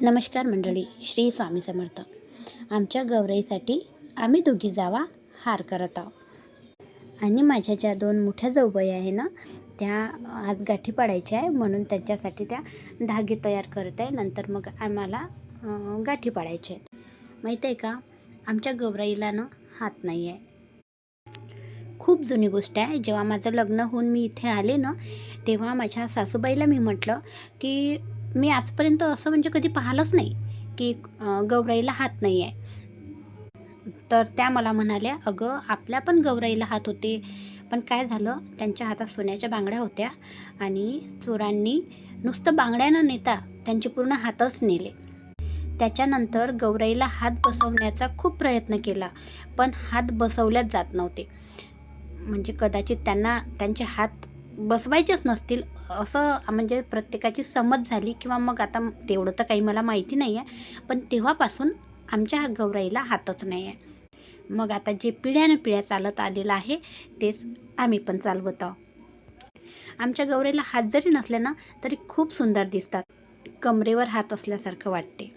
नमस्कार मंडळी, श्री स्वामी समर्थ. आमच्या गौराईसाठी आम्ही दोघी जावा हार करत आहोत. आणि माझ्या ज्या 2 मोठ्या जाऊबाई आहे ना, त्या आज गाठी पाडायच्या आहे, म्हणून त्यांच्यासाठी त्या धागे तयार करत आहे. नंतर मग आम्हाला गाठी पाडायच्या आहेत. माहीत आहे का, आमच्या गौराईला ना हात नाही आहे. खूप जुनी गोष्ट आहे. जेव्हा माझं लग्न होऊन मी इथे आले ना, तेव्हा माझ्या सासूबाईला मी म्हटलं की मी आजपर्यंत असं म्हणजे कधी पाहिलंच नाही की गौराईला हात नाही आहे. तर त्या मला म्हणाल्या, अगं आपल्या पण गौराईला हात होते, पण काय झालं, त्यांच्या हातात सोन्याच्या बांगड्या होत्या आणि चोरांनी नुसतं बांगड्या न नेता त्यांचे पूर्ण हातच नेले. त्याच्यानंतर गौराईला हात बसवण्याचा खूप प्रयत्न केला, पण हात बसवल्याच जात नव्हते. म्हणजे कदाचित त्यांना त्यांचे हात बसवायचेच नसतील असं म्हणजे प्रत्येकाची समज झाली, किंवा मग आता तेवढं तर काही मला माहिती नाही आहे. पण तेव्हापासून आमच्या गौराईला हातच नाही आहे. मग आता जे पिढ्यानपिढ्या चालत आलेलं आहे तेच आम्ही पण चालवत आहोत. आमच्या गौराईला हात जरी नसले ना तरी खूप सुंदर दिसतात. कमरेवर हात असल्यासारखं वाटते.